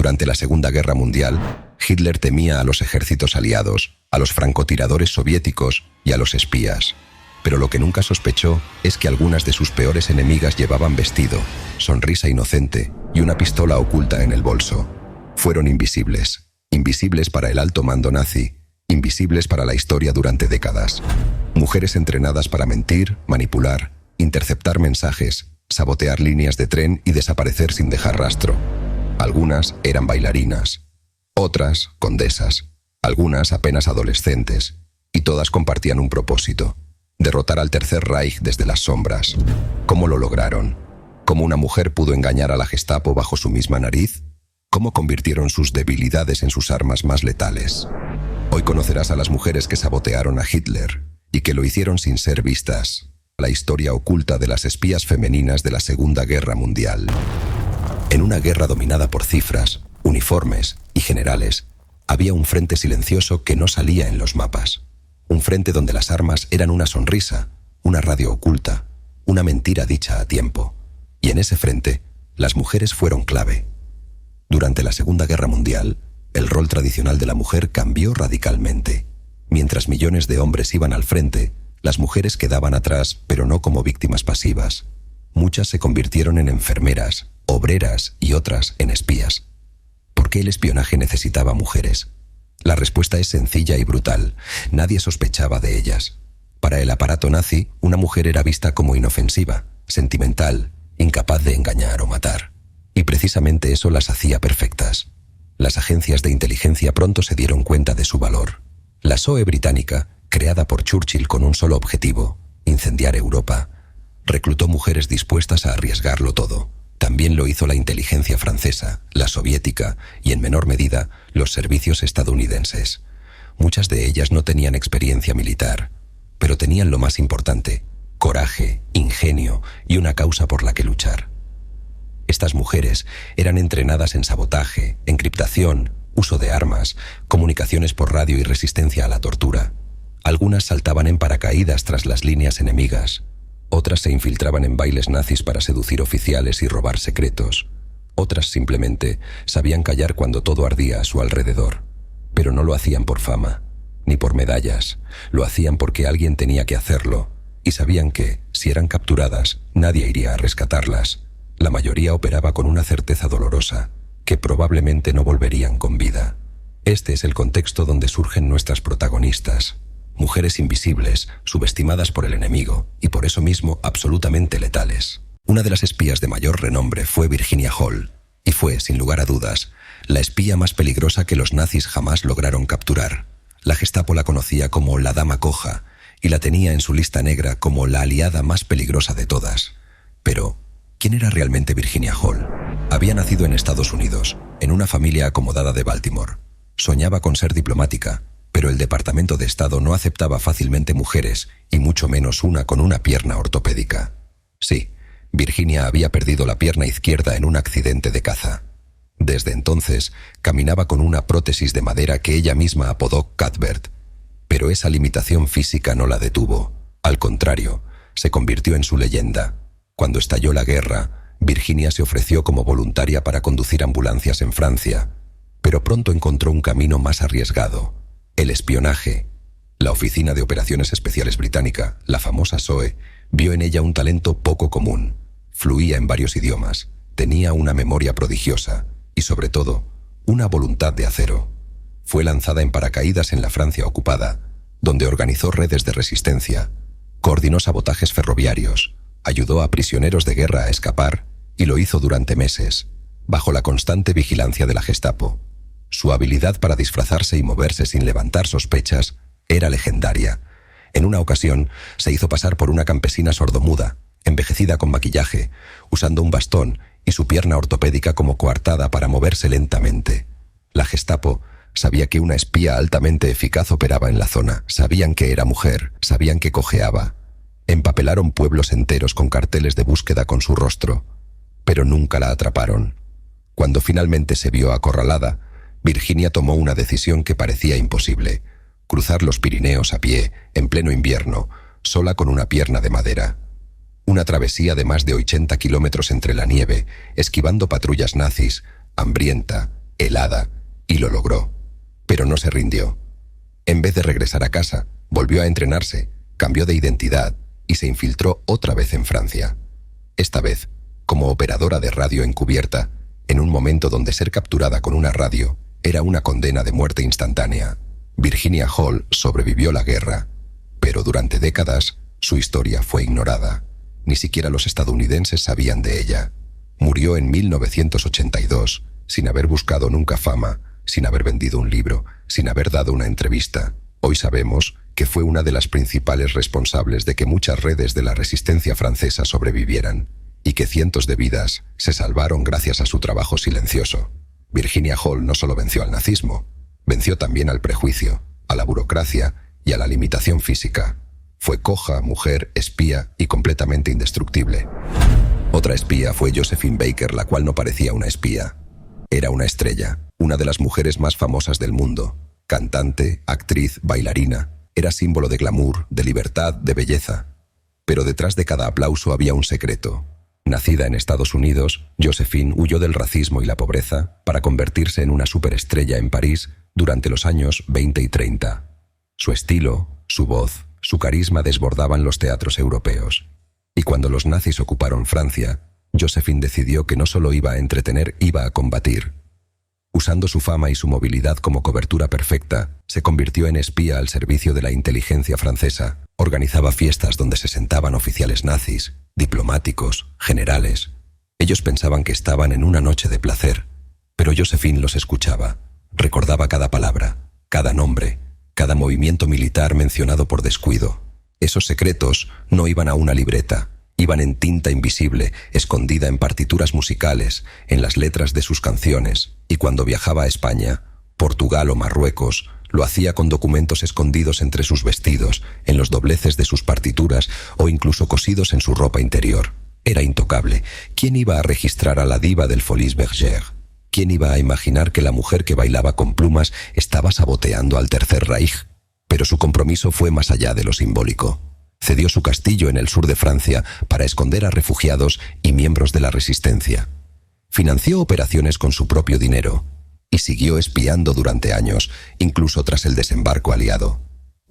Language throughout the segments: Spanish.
Durante la Segunda Guerra Mundial, Hitler temía a los ejércitos aliados, a los francotiradores soviéticos y a los espías. Pero lo que nunca sospechó es que algunas de sus peores enemigas llevaban vestido, sonrisa inocente y una pistola oculta en el bolso. Fueron invisibles, invisibles para el alto mando nazi, invisibles para la historia durante décadas. Mujeres entrenadas para mentir, manipular, interceptar mensajes, sabotear líneas de tren y desaparecer sin dejar rastro. Algunas eran bailarinas, otras condesas, algunas apenas adolescentes, y todas compartían un propósito: derrotar al Tercer Reich desde las sombras. ¿Cómo lo lograron? ¿Cómo una mujer pudo engañar a la Gestapo bajo su misma nariz? ¿Cómo convirtieron sus debilidades en sus armas más letales? Hoy conocerás a las mujeres que sabotearon a Hitler y que lo hicieron sin ser vistas. La historia oculta de las espías femeninas de la Segunda Guerra Mundial. En una guerra dominada por cifras, uniformes y generales, había un frente silencioso que no salía en los mapas. Un frente donde las armas eran una sonrisa, una radio oculta, una mentira dicha a tiempo. Y en ese frente, las mujeres fueron clave. Durante la Segunda Guerra Mundial, el rol tradicional de la mujer cambió radicalmente. Mientras millones de hombres iban al frente, las mujeres quedaban atrás, pero no como víctimas pasivas. Muchas se convirtieron en enfermeras, obreras y otras en espías. ¿Por qué el espionaje necesitaba mujeres? La respuesta es sencilla y brutal. Nadie sospechaba de ellas. Para el aparato nazi, una mujer era vista como inofensiva, sentimental, incapaz de engañar o matar. Y precisamente eso las hacía perfectas. Las agencias de inteligencia pronto se dieron cuenta de su valor. La SOE británica, creada por Churchill con un solo objetivo: incendiar Europa, reclutó mujeres dispuestas a arriesgarlo todo. También lo hizo la inteligencia francesa, la soviética y, en menor medida, los servicios estadounidenses. Muchas de ellas no tenían experiencia militar, pero tenían lo más importante: coraje, ingenio y una causa por la que luchar. Estas mujeres eran entrenadas en sabotaje, encriptación, uso de armas, comunicaciones por radio y resistencia a la tortura. Algunas saltaban en paracaídas tras las líneas enemigas. Otras se infiltraban en bailes nazis para seducir oficiales y robar secretos. Otras simplemente sabían callar cuando todo ardía a su alrededor. Pero no lo hacían por fama, ni por medallas. Lo hacían porque alguien tenía que hacerlo, y sabían que, si eran capturadas, nadie iría a rescatarlas. La mayoría operaba con una certeza dolorosa, que probablemente no volverían con vida. Este es el contexto donde surgen nuestras protagonistas. Mujeres invisibles, subestimadas por el enemigo, y por eso mismo absolutamente letales. Una de las espías de mayor renombre fue Virginia Hall, y fue, sin lugar a dudas, la espía más peligrosa que los nazis jamás lograron capturar. La Gestapo la conocía como la Dama Coja, y la tenía en su lista negra como la aliada más peligrosa de todas. Pero, ¿quién era realmente Virginia Hall? Había nacido en Estados Unidos, en una familia acomodada de Baltimore. Soñaba con ser diplomática, pero el Departamento de Estado no aceptaba fácilmente mujeres, y mucho menos una con una pierna ortopédica. Sí, Virginia había perdido la pierna izquierda en un accidente de caza. Desde entonces, caminaba con una prótesis de madera que ella misma apodó Cuthbert. Pero esa limitación física no la detuvo. Al contrario, se convirtió en su leyenda. Cuando estalló la guerra, Virginia se ofreció como voluntaria para conducir ambulancias en Francia, pero pronto encontró un camino más arriesgado: el espionaje. La Oficina de Operaciones Especiales británica, la famosa SOE, vio en ella un talento poco común. Fluía en varios idiomas, tenía una memoria prodigiosa y, sobre todo, una voluntad de acero. Fue lanzada en paracaídas en la Francia ocupada, donde organizó redes de resistencia, coordinó sabotajes ferroviarios, ayudó a prisioneros de guerra a escapar, y lo hizo durante meses, bajo la constante vigilancia de la Gestapo. Su habilidad para disfrazarse y moverse sin levantar sospechas era legendaria. En una ocasión, se hizo pasar por una campesina sordomuda, envejecida con maquillaje, usando un bastón y su pierna ortopédica como coartada para moverse lentamente. La Gestapo sabía que una espía altamente eficaz operaba en la zona. Sabían que era mujer, sabían que cojeaba. Empapelaron pueblos enteros con carteles de búsqueda con su rostro, pero nunca la atraparon. Cuando finalmente se vio acorralada, Virginia tomó una decisión que parecía imposible: cruzar los Pirineos a pie, en pleno invierno, sola con una pierna de madera. Una travesía de más de 80 kilómetros entre la nieve, esquivando patrullas nazis, hambrienta, helada, y lo logró. Pero no se rindió. En vez de regresar a casa, volvió a entrenarse, cambió de identidad y se infiltró otra vez en Francia. Esta vez, como operadora de radio encubierta, en un momento donde ser capturada con una radio era una condena de muerte instantánea. Virginia Hall sobrevivió la guerra, pero durante décadas su historia fue ignorada. Ni siquiera los estadounidenses sabían de ella. Murió en 1982, sin haber buscado nunca fama, sin haber vendido un libro, sin haber dado una entrevista. Hoy sabemos que fue una de las principales responsables de que muchas redes de la resistencia francesa sobrevivieran y que cientos de vidas se salvaron gracias a su trabajo silencioso. Virginia Hall no solo venció al nazismo, venció también al prejuicio, a la burocracia y a la limitación física. Fue coja, mujer, espía y completamente indestructible. Otra espía fue Josephine Baker, la cual no parecía una espía. Era una estrella, una de las mujeres más famosas del mundo. Cantante, actriz, bailarina. Era símbolo de glamour, de libertad, de belleza. Pero detrás de cada aplauso había un secreto. Nacida en Estados Unidos, Josephine huyó del racismo y la pobreza para convertirse en una superestrella en París durante los años 20 y 30. Su estilo, su voz, su carisma desbordaban los teatros europeos. Y cuando los nazis ocuparon Francia, Josephine decidió que no solo iba a entretener, iba a combatir. Usando su fama y su movilidad como cobertura perfecta, se convirtió en espía al servicio de la inteligencia francesa. Organizaba fiestas donde se sentaban oficiales nazis, diplomáticos, generales. Ellos pensaban que estaban en una noche de placer, pero Josephine los escuchaba, recordaba cada palabra, cada nombre, cada movimiento militar mencionado por descuido. Esos secretos no iban a una libreta, iban en tinta invisible, escondida en partituras musicales, en las letras de sus canciones, y cuando viajaba a España, Portugal o Marruecos, lo hacía con documentos escondidos entre sus vestidos, en los dobleces de sus partituras o incluso cosidos en su ropa interior. Era intocable. ¿Quién iba a registrar a la diva del Folies Bergère? ¿Quién iba a imaginar que la mujer que bailaba con plumas estaba saboteando al Tercer Reich? Pero su compromiso fue más allá de lo simbólico. Cedió su castillo en el sur de Francia para esconder a refugiados y miembros de la resistencia. Financió operaciones con su propio dinero y siguió espiando durante años, incluso tras el desembarco aliado.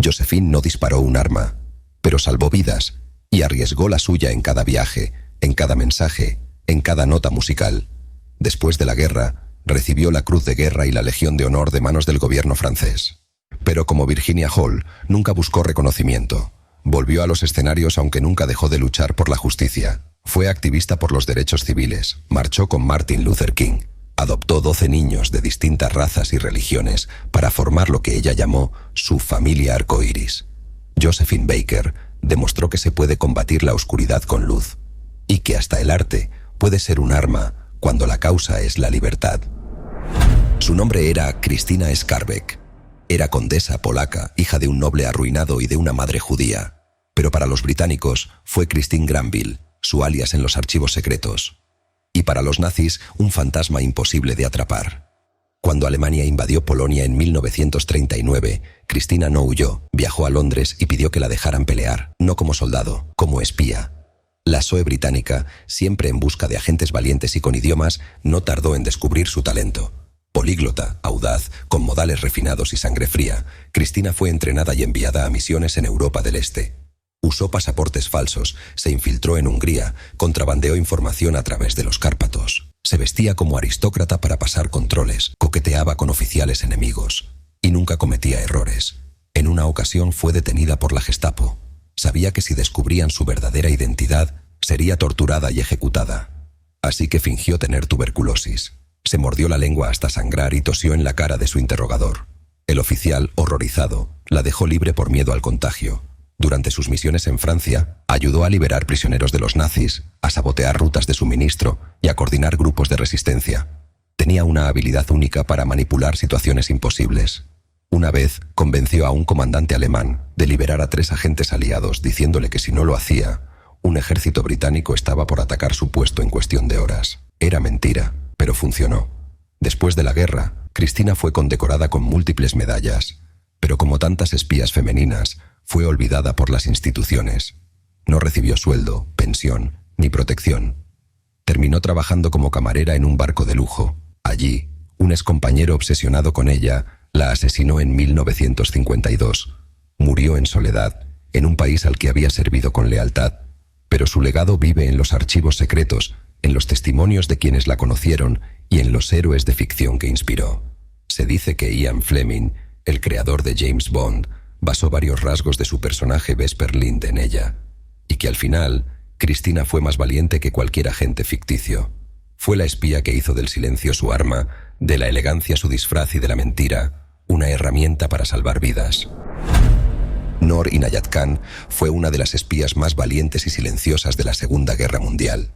Josephine no disparó un arma, pero salvó vidas y arriesgó la suya en cada viaje, en cada mensaje, en cada nota musical. Después de la guerra, recibió la Cruz de Guerra y la Legión de Honor de manos del gobierno francés. Pero como Virginia Hall, nunca buscó reconocimiento. Volvió a los escenarios aunque nunca dejó de luchar por la justicia. Fue activista por los derechos civiles, marchó con Martin Luther King, adoptó 12 niños de distintas razas y religiones para formar lo que ella llamó su familia arcoíris. Josephine Baker demostró que se puede combatir la oscuridad con luz y que hasta el arte puede ser un arma cuando la causa es la libertad. Su nombre era Krystyna Skarbek. Era condesa polaca, hija de un noble arruinado y de una madre judía. Pero para los británicos fue Christine Granville, su alias en los archivos secretos. Y para los nazis, un fantasma imposible de atrapar. Cuando Alemania invadió Polonia en 1939, Krystyna no huyó, viajó a Londres y pidió que la dejaran pelear, no como soldado, como espía. La SOE británica, siempre en busca de agentes valientes y con idiomas, no tardó en descubrir su talento. Políglota, audaz, con modales refinados y sangre fría, Krystyna fue entrenada y enviada a misiones en Europa del Este. Usó pasaportes falsos, se infiltró en Hungría, contrabandeó información a través de los Cárpatos. Se vestía como aristócrata para pasar controles, coqueteaba con oficiales enemigos y nunca cometía errores. En una ocasión fue detenida por la Gestapo. Sabía que si descubrían su verdadera identidad, sería torturada y ejecutada. Así que fingió tener tuberculosis. Se mordió la lengua hasta sangrar y tosió en la cara de su interrogador. El oficial, horrorizado, la dejó libre por miedo al contagio. Durante sus misiones en Francia, ayudó a liberar prisioneros de los nazis, a sabotear rutas de suministro y a coordinar grupos de resistencia. Tenía una habilidad única para manipular situaciones imposibles. Una vez, convenció a un comandante alemán de liberar a 3 agentes aliados, diciéndole que si no lo hacía, un ejército británico estaba por atacar su puesto en cuestión de horas. Era mentira, pero funcionó. Después de la guerra, Krystyna fue condecorada con múltiples medallas, pero como tantas espías femeninas, fue olvidada por las instituciones. No recibió sueldo, pensión, ni protección. Terminó trabajando como camarera en un barco de lujo. Allí, un excompañero obsesionado con ella, la asesinó en 1952. Murió en soledad, en un país al que había servido con lealtad, pero su legado vive en los archivos secretos, en los testimonios de quienes la conocieron y en los héroes de ficción que inspiró. Se dice que Ian Fleming, el creador de James Bond, basó varios rasgos de su personaje Vesper Lynd en ella, y que al final, Cristina fue más valiente que cualquier agente ficticio. Fue la espía que hizo del silencio su arma, de la elegancia su disfraz y de la mentira una herramienta para salvar vidas. Noor Inayat Khan fue una de las espías más valientes y silenciosas de la Segunda Guerra Mundial,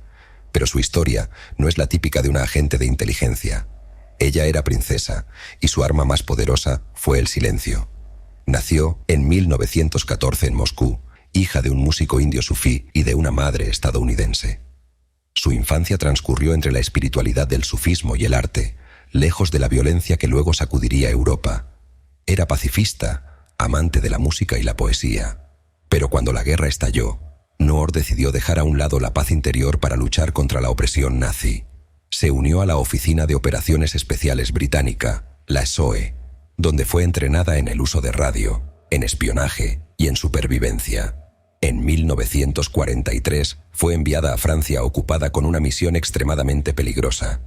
pero su historia no es la típica de una agente de inteligencia. Ella era princesa, y su arma más poderosa fue el silencio. Nació en 1914 en Moscú, hija de un músico indio sufí y de una madre estadounidense. Su infancia transcurrió entre la espiritualidad del sufismo y el arte, lejos de la violencia que luego sacudiría Europa. Era pacifista, amante de la música y la poesía. Pero cuando la guerra estalló, Noor decidió dejar a un lado la paz interior para luchar contra la opresión nazi. Se unió a la Oficina de Operaciones Especiales británica, la SOE, donde fue entrenada en el uso de radio, en espionaje y en supervivencia. En 1943 fue enviada a Francia ocupada con una misión extremadamente peligrosa: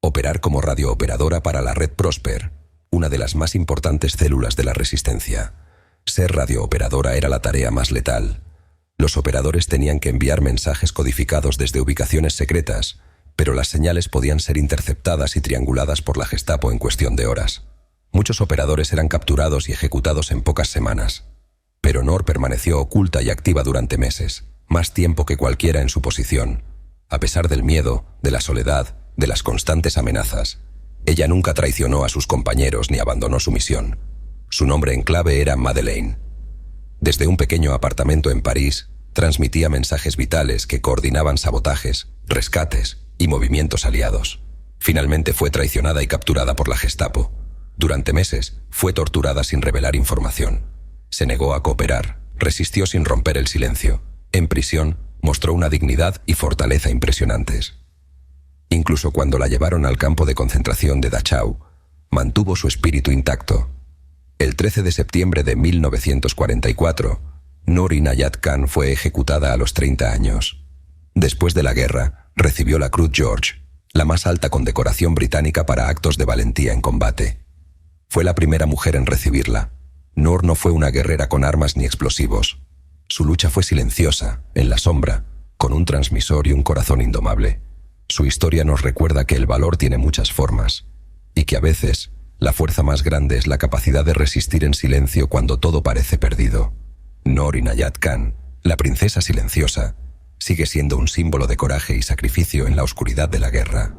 operar como radiooperadora para la Red Prosper, una de las más importantes células de la resistencia. Ser radiooperadora era la tarea más letal. Los operadores tenían que enviar mensajes codificados desde ubicaciones secretas, pero las señales podían ser interceptadas y trianguladas por la Gestapo en cuestión de horas. Muchos operadores eran capturados y ejecutados en pocas semanas. Pero Noor permaneció oculta y activa durante meses, más tiempo que cualquiera en su posición. A pesar del miedo, de la soledad, de las constantes amenazas, ella nunca traicionó a sus compañeros ni abandonó su misión. Su nombre en clave era Madeleine. Desde un pequeño apartamento en París, transmitía mensajes vitales que coordinaban sabotajes, rescates y movimientos aliados. Finalmente fue traicionada y capturada por la Gestapo. Durante meses, fue torturada sin revelar información. Se negó a cooperar, resistió sin romper el silencio. En prisión, mostró una dignidad y fortaleza impresionantes. Incluso cuando la llevaron al campo de concentración de Dachau, mantuvo su espíritu intacto. El 13 de septiembre de 1944, Noor Inayat Khan fue ejecutada a los 30 años. Después de la guerra, recibió la Cruz George, la más alta condecoración británica para actos de valentía en combate. Fue la primera mujer en recibirla. Noor no fue una guerrera con armas ni explosivos. Su lucha fue silenciosa, en la sombra, con un transmisor y un corazón indomable. Su historia nos recuerda que el valor tiene muchas formas, y que a veces la fuerza más grande es la capacidad de resistir en silencio cuando todo parece perdido. Noor Inayat Khan, la princesa silenciosa, sigue siendo un símbolo de coraje y sacrificio en la oscuridad de la guerra.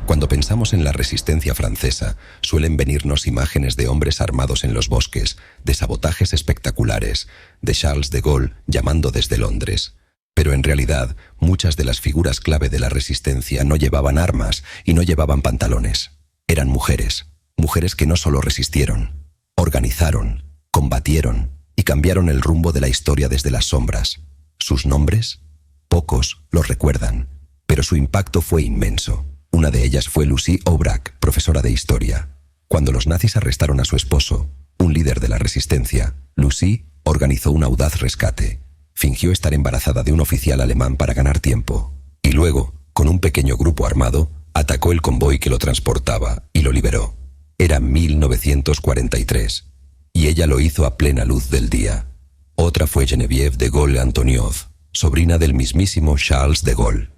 Cuando pensamos en la resistencia francesa, suelen venirnos imágenes de hombres armados en los bosques, de sabotajes espectaculares, de Charles de Gaulle llamando desde Londres. Pero en realidad, muchas de las figuras clave de la resistencia no llevaban armas y no llevaban pantalones. Eran mujeres, mujeres que no solo resistieron, organizaron, combatieron y cambiaron el rumbo de la historia desde las sombras. ¿Sus nombres? Pocos los recuerdan, pero su impacto fue inmenso. Una de ellas fue Lucy Aubrac, profesora de historia. Cuando los nazis arrestaron a su esposo, un líder de la resistencia, Lucy organizó un audaz rescate. Fingió estar embarazada de un oficial alemán para ganar tiempo, y luego, con un pequeño grupo armado, atacó el convoy que lo transportaba y lo liberó. Era 1943, y ella lo hizo a plena luz del día. Otra fue Geneviève de Gaulle-Antoniov, sobrina del mismísimo Charles de Gaulle.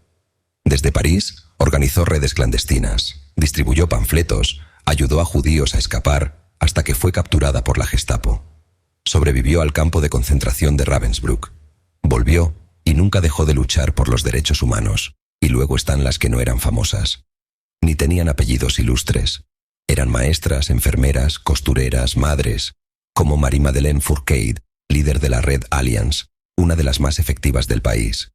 Desde París, organizó redes clandestinas, distribuyó panfletos, ayudó a judíos a escapar, hasta que fue capturada por la Gestapo. Sobrevivió al campo de concentración de Ravensbrück. Volvió y nunca dejó de luchar por los derechos humanos. Y luego están las que no eran famosas, ni tenían apellidos ilustres. Eran maestras, enfermeras, costureras, madres, como Marie-Madeleine Fourcade, líder de la Red Alliance, una de las más efectivas del país.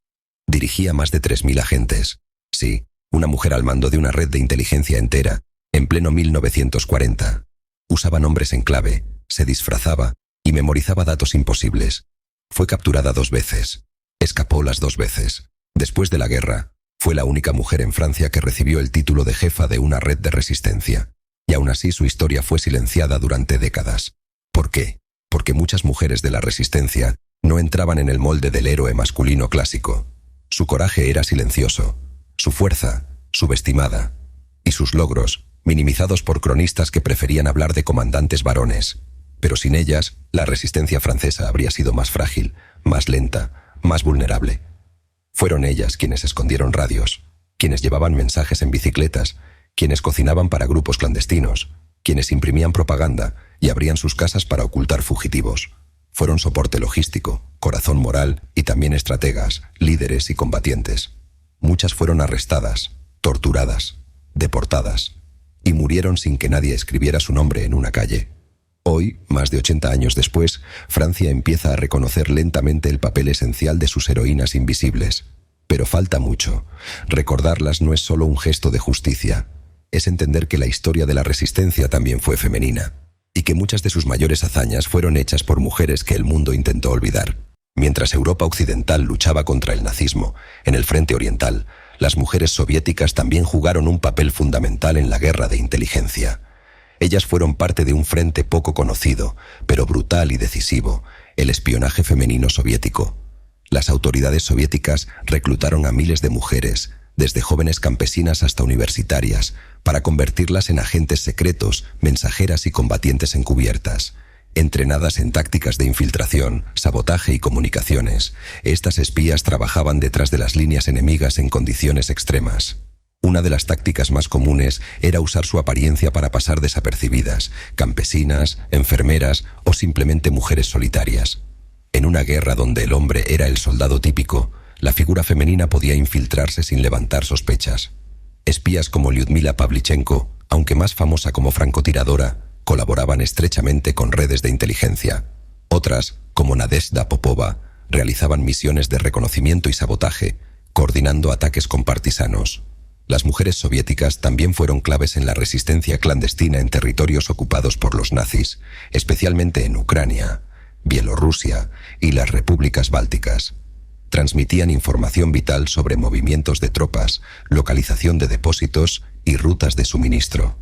Dirigía más de 3.000 agentes. Sí, una mujer al mando de una red de inteligencia entera, en pleno 1940. Usaba nombres en clave, se disfrazaba y memorizaba datos imposibles. Fue capturada 2 veces. Escapó las 2 veces. Después de la guerra, Fue la única mujer en Francia que recibió el título de jefa de una red de resistencia, y aún así su historia fue silenciada durante décadas. ¿Por qué? Porque muchas mujeres de la resistencia no entraban en el molde del héroe masculino clásico. Su coraje era silencioso, su fuerza subestimada, y sus logros minimizados por cronistas que preferían hablar de comandantes varones. Pero sin ellas, la resistencia francesa habría sido más frágil, más lenta, más vulnerable. Fueron ellas quienes escondieron radios, quienes llevaban mensajes en bicicletas, quienes cocinaban para grupos clandestinos, quienes imprimían propaganda y abrían sus casas para ocultar fugitivos. Fueron soporte logístico, corazón moral y también estrategas, líderes y combatientes. Muchas fueron arrestadas, torturadas, deportadas, y murieron sin que nadie escribiera su nombre en una calle. Hoy, más de 80 años después, Francia empieza a reconocer lentamente el papel esencial de sus heroínas invisibles. Pero falta mucho. Recordarlas no es solo un gesto de justicia, es entender que la historia de la resistencia también fue femenina, y que muchas de sus mayores hazañas fueron hechas por mujeres que el mundo intentó olvidar. Mientras Europa occidental luchaba contra el nazismo, en el frente oriental, las mujeres soviéticas también jugaron un papel fundamental en la guerra de inteligencia. Ellas fueron parte de un frente poco conocido, pero brutal y decisivo, el espionaje femenino soviético. Las autoridades soviéticas reclutaron a miles de mujeres, desde jóvenes campesinas hasta universitarias, para convertirlas en agentes secretos, mensajeras y combatientes encubiertas. Entrenadas en tácticas de infiltración, sabotaje y comunicaciones, estas espías trabajaban detrás de las líneas enemigas en condiciones extremas. Una de las tácticas más comunes era usar su apariencia para pasar desapercibidas, campesinas, enfermeras o simplemente mujeres solitarias. En una guerra donde el hombre era el soldado típico, la figura femenina podía infiltrarse sin levantar sospechas. Espías como Lyudmila Pavlichenko, aunque más famosa como francotiradora, colaboraban estrechamente con redes de inteligencia. Otras, como Nadezhda Popova, realizaban misiones de reconocimiento y sabotaje, coordinando ataques con partisanos. Las mujeres soviéticas también fueron claves en la resistencia clandestina en territorios ocupados por los nazis, especialmente en Ucrania, Bielorrusia y las repúblicas bálticas. Transmitían información vital sobre movimientos de tropas, localización de depósitos y rutas de suministro.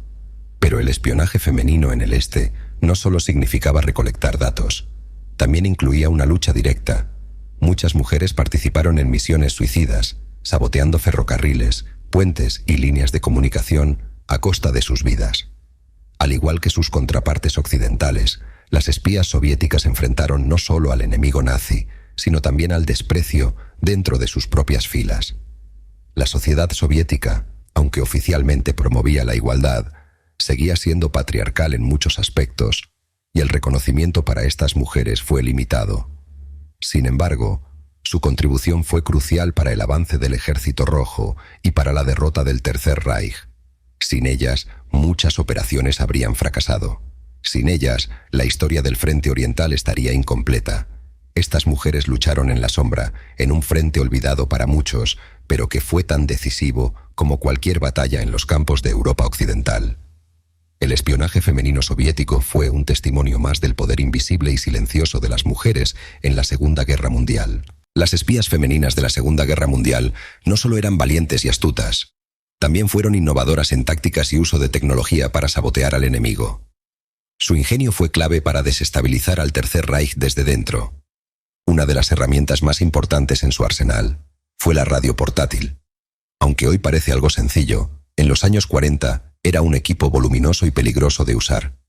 Pero el espionaje femenino en el este no solo significaba recolectar datos, también incluía una lucha directa. Muchas mujeres participaron en misiones suicidas, saboteando ferrocarriles, puentes y líneas de comunicación a costa de sus vidas. Al igual que sus contrapartes occidentales, las espías soviéticas enfrentaron no solo al enemigo nazi, sino también al desprecio dentro de sus propias filas. La sociedad soviética, aunque oficialmente promovía la igualdad, seguía siendo patriarcal en muchos aspectos, y el reconocimiento para estas mujeres fue limitado. Sin embargo, su contribución fue crucial para el avance del Ejército Rojo y para la derrota del Tercer Reich. Sin ellas, muchas operaciones habrían fracasado. Sin ellas, la historia del Frente Oriental estaría incompleta. Estas mujeres lucharon en la sombra, en un frente olvidado para muchos, pero que fue tan decisivo como cualquier batalla en los campos de Europa Occidental. El espionaje femenino soviético fue un testimonio más del poder invisible y silencioso de las mujeres en la Segunda Guerra Mundial. Las espías femeninas de la Segunda Guerra Mundial no solo eran valientes y astutas, también fueron innovadoras en tácticas y uso de tecnología para sabotear al enemigo. Su ingenio fue clave para desestabilizar al Tercer Reich desde dentro. Una de las herramientas más importantes en su arsenal fue la radio portátil. Aunque hoy parece algo sencillo, en los años 40 era un equipo voluminoso y peligroso de usar.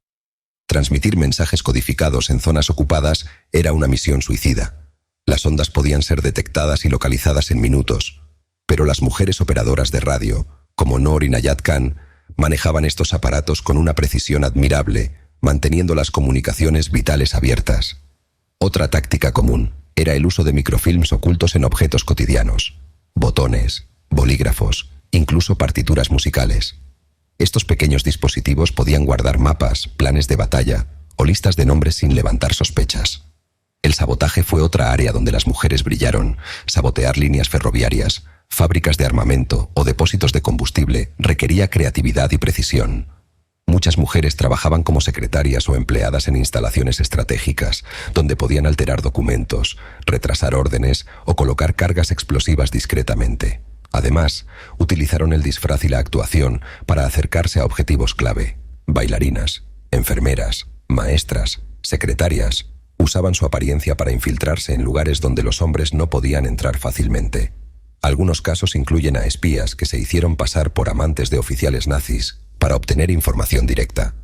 Transmitir mensajes codificados en zonas ocupadas era una misión suicida. Las ondas podían ser detectadas y localizadas en minutos, pero las mujeres operadoras de radio, como Noor y Nayat Khan, manejaban estos aparatos con una precisión admirable, manteniendo las comunicaciones vitales abiertas. Otra táctica común era el uso de microfilms ocultos en objetos cotidianos, botones, bolígrafos, incluso partituras musicales. Estos pequeños dispositivos podían guardar mapas, planes de batalla o listas de nombres sin levantar sospechas. El sabotaje fue otra área donde las mujeres brillaron. Sabotear líneas ferroviarias, fábricas de armamento o depósitos de combustible requería creatividad y precisión. Muchas mujeres trabajaban como secretarias o empleadas en instalaciones estratégicas, donde podían alterar documentos, retrasar órdenes o colocar cargas explosivas discretamente. Además, utilizaron el disfraz y la actuación para acercarse a objetivos clave. Bailarinas, enfermeras, maestras, secretarias, usaban su apariencia para infiltrarse en lugares donde los hombres no podían entrar fácilmente. Algunos casos incluyen a espías que se hicieron pasar por amantes de oficiales nazis para obtener información directa.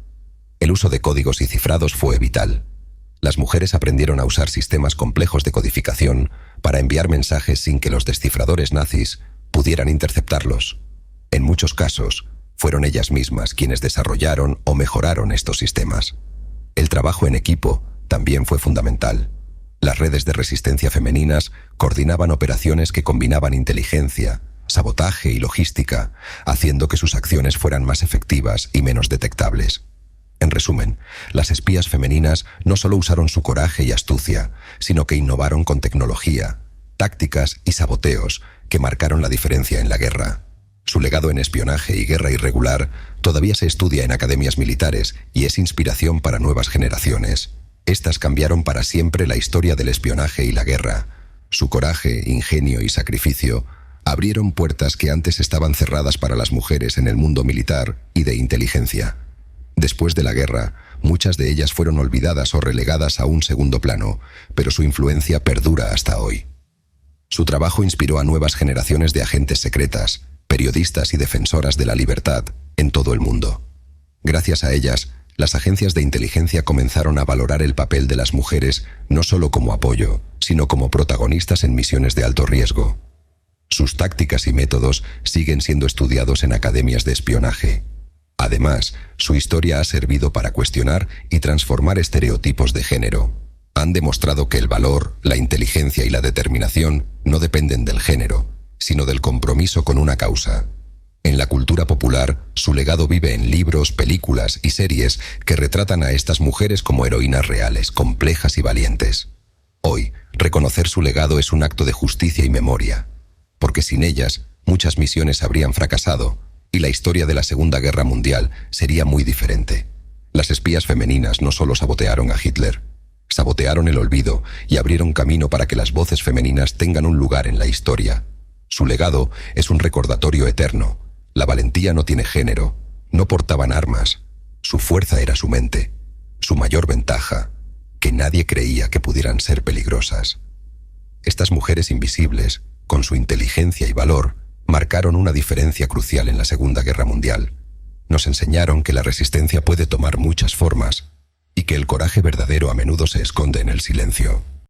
El uso de códigos y cifrados fue vital. Las mujeres aprendieron a usar sistemas complejos de codificación para enviar mensajes sin que los descifradores nazis pudieran interceptarlos. En muchos casos, fueron ellas mismas quienes desarrollaron o mejoraron estos sistemas. El trabajo en equipo también fue fundamental. Las redes de resistencia femeninas coordinaban operaciones que combinaban inteligencia, sabotaje y logística, haciendo que sus acciones fueran más efectivas y menos detectables. En resumen, las espías femeninas no solo usaron su coraje y astucia, sino que innovaron con tecnología, tácticas y saboteos que marcaron la diferencia en la guerra. Su legado en espionaje y guerra irregular todavía se estudia en academias militares y es inspiración para nuevas generaciones. Estas cambiaron para siempre la historia del espionaje y la guerra. Su coraje, ingenio y sacrificio abrieron puertas que antes estaban cerradas para las mujeres en el mundo militar y de inteligencia. Después de la guerra, muchas de ellas fueron olvidadas o relegadas a un segundo plano, pero su influencia perdura hasta hoy. Su trabajo inspiró a nuevas generaciones de agentes secretas, periodistas y defensoras de la libertad en todo el mundo. Gracias a ellas, las agencias de inteligencia comenzaron a valorar el papel de las mujeres no solo como apoyo, sino como protagonistas en misiones de alto riesgo. Sus tácticas y métodos siguen siendo estudiados en academias de espionaje. Además, su historia ha servido para cuestionar y transformar estereotipos de género. Han demostrado que el valor, la inteligencia y la determinación no dependen del género, sino del compromiso con una causa. En la cultura popular, su legado vive en libros, películas y series que retratan a estas mujeres como heroínas reales, complejas y valientes. Hoy, reconocer su legado es un acto de justicia y memoria, porque sin ellas, muchas misiones habrían fracasado y la historia de la Segunda Guerra Mundial sería muy diferente. Las espías femeninas no solo sabotearon a Hitler, sabotearon el olvido y abrieron camino para que las voces femeninas tengan un lugar en la historia. Su legado es un recordatorio eterno. La valentía no tiene género, no portaban armas. Su fuerza era su mente, su mayor ventaja, que nadie creía que pudieran ser peligrosas. Estas mujeres invisibles, con su inteligencia y valor, marcaron una diferencia crucial en la Segunda Guerra Mundial. Nos enseñaron que la resistencia puede tomar muchas formas y que el coraje verdadero a menudo se esconde en el silencio.